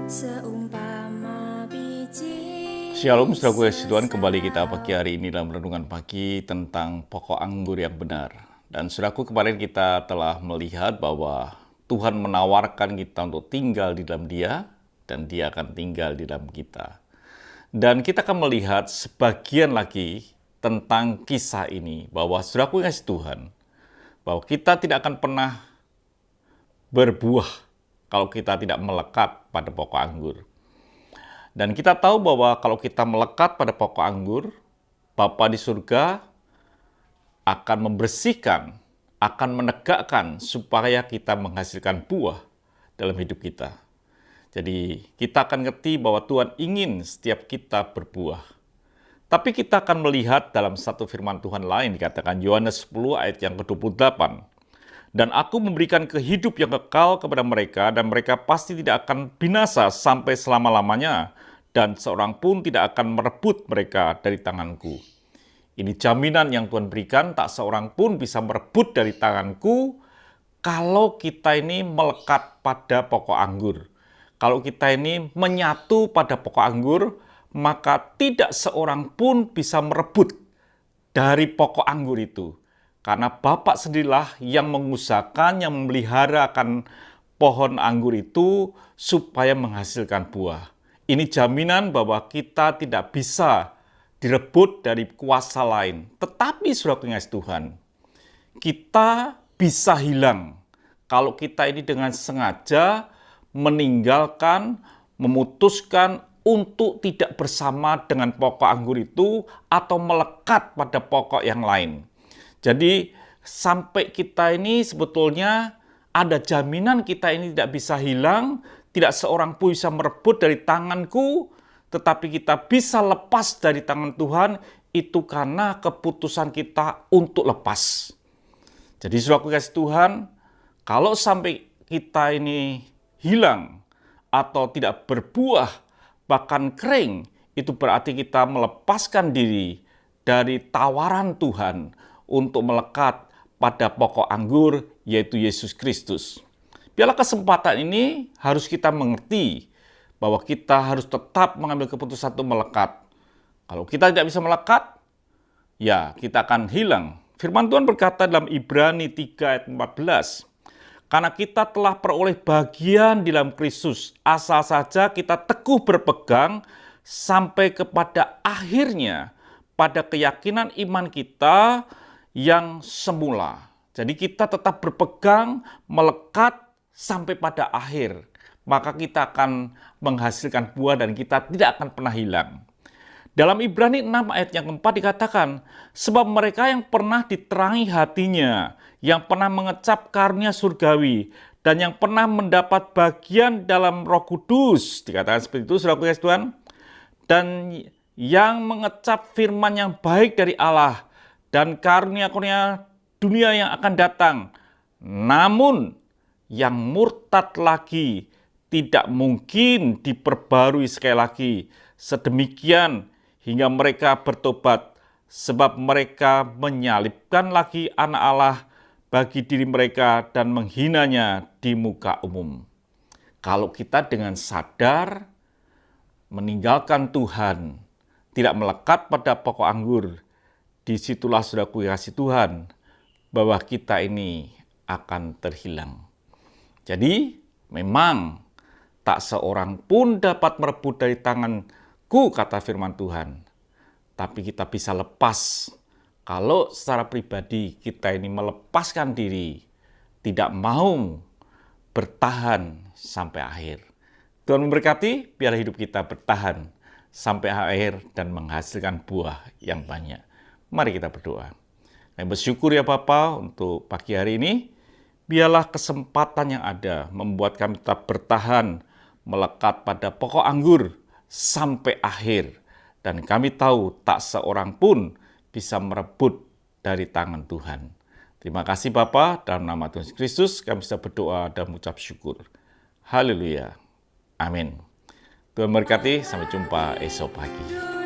Seumpama biji. Shalom, saudara kasih Tuhan, kembali kita pagi hari ini dalam renungan pagi tentang pokok anggur yang benar. Dan saudaraku, kemarin kita telah melihat bahwa Tuhan menawarkan kita untuk tinggal di dalam Dia, dan Dia akan tinggal di dalam kita. Dan kita akan melihat sebagian lagi tentang kisah ini, bahwa saudaraku yang kasih Tuhan, bahwa kita tidak akan pernah berbuah kalau kita tidak melekat pada pokok anggur. Dan kita tahu bahwa kalau kita melekat pada pokok anggur, Bapa di surga akan membersihkan, akan menegakkan supaya kita menghasilkan buah dalam hidup kita. Jadi kita akan ngerti bahwa Tuhan ingin setiap kita berbuah. Tapi kita akan melihat dalam satu firman Tuhan lain, dikatakan Yohanes 10 ayat yang ke-28. Dan aku memberikan kehidup yang kekal kepada mereka, dan mereka pasti tidak akan binasa sampai selama-lamanya, dan seorang pun tidak akan merebut mereka dari tanganku. Ini jaminan yang Tuhan berikan, tak seorang pun bisa merebut dari tanganku kalau kita ini melekat pada pokok anggur. Kalau kita ini menyatu pada pokok anggur, maka tidak seorang pun bisa merebut dari pokok anggur itu. Karena Bapak sendirilah yang mengusahakan, yang memeliharakan pohon anggur itu supaya menghasilkan buah. Ini jaminan bahwa kita tidak bisa direbut dari kuasa lain. Tetapi saudara kasih Tuhan, kita bisa hilang kalau kita ini dengan sengaja meninggalkan, memutuskan untuk tidak bersama dengan pokok anggur itu atau melekat pada pokok yang lain. Jadi sampai kita ini sebetulnya ada jaminan kita ini tidak bisa hilang, tidak seorang pun bisa merebut dari tanganku, tetapi kita bisa lepas dari tangan Tuhan, itu karena keputusan kita untuk lepas. Jadi saudaraku kasih Tuhan, kalau sampai kita ini hilang atau tidak berbuah, bahkan kering, itu berarti kita melepaskan diri dari tawaran Tuhan untuk melekat pada pokok anggur, yaitu Yesus Kristus. Biarlah kesempatan ini harus kita mengerti bahwa kita harus tetap mengambil keputusan untuk melekat. Kalau kita tidak bisa melekat, ya kita akan hilang. Firman Tuhan berkata dalam Ibrani 3 ayat 14, karena kita telah peroleh bagian di dalam Kristus, asal saja kita teguh berpegang sampai kepada akhirnya pada keyakinan iman kita yang semula. Jadi kita tetap berpegang, melekat sampai pada akhir. Maka kita akan menghasilkan buah dan kita tidak akan pernah hilang. Dalam Ibrani 6 ayat yang keempat dikatakan, sebab mereka yang pernah diterangi hatinya, yang pernah mengecap karunia surgawi, dan yang pernah mendapat bagian dalam Roh Kudus, dikatakan seperti itu, saudara Tuhan, dan yang mengecap firman yang baik dari Allah, dan karunia-karunia dunia yang akan datang. Namun yang murtad lagi tidak mungkin diperbarui sekali lagi sedemikian hingga mereka bertobat, sebab mereka menyalibkan lagi anak Allah bagi diri mereka dan menghinanya di muka umum. Kalau kita dengan sadar meninggalkan Tuhan, tidak melekat pada pokok anggur, disitulah saudaraku kasih Tuhan, bahwa kita ini akan terhilang. Jadi memang tak seorang pun dapat merebut dari tanganku, kata firman Tuhan. Tapi kita bisa lepas kalau secara pribadi kita ini melepaskan diri, tidak mau bertahan sampai akhir. Tuhan memberkati, biar hidup kita bertahan sampai akhir dan menghasilkan buah yang banyak. Mari kita berdoa. Kami bersyukur ya Bapa untuk pagi hari ini. Biarlah kesempatan yang ada membuat kami tetap bertahan, melekat pada pokok anggur sampai akhir. Dan kami tahu tak seorang pun bisa merebut dari tangan Tuhan. Terima kasih Bapa, dalam nama Tuhan Yesus Kristus kami bisa berdoa dan mengucap syukur. Haleluya. Amin. Tuhan memberkati, sampai jumpa esok pagi.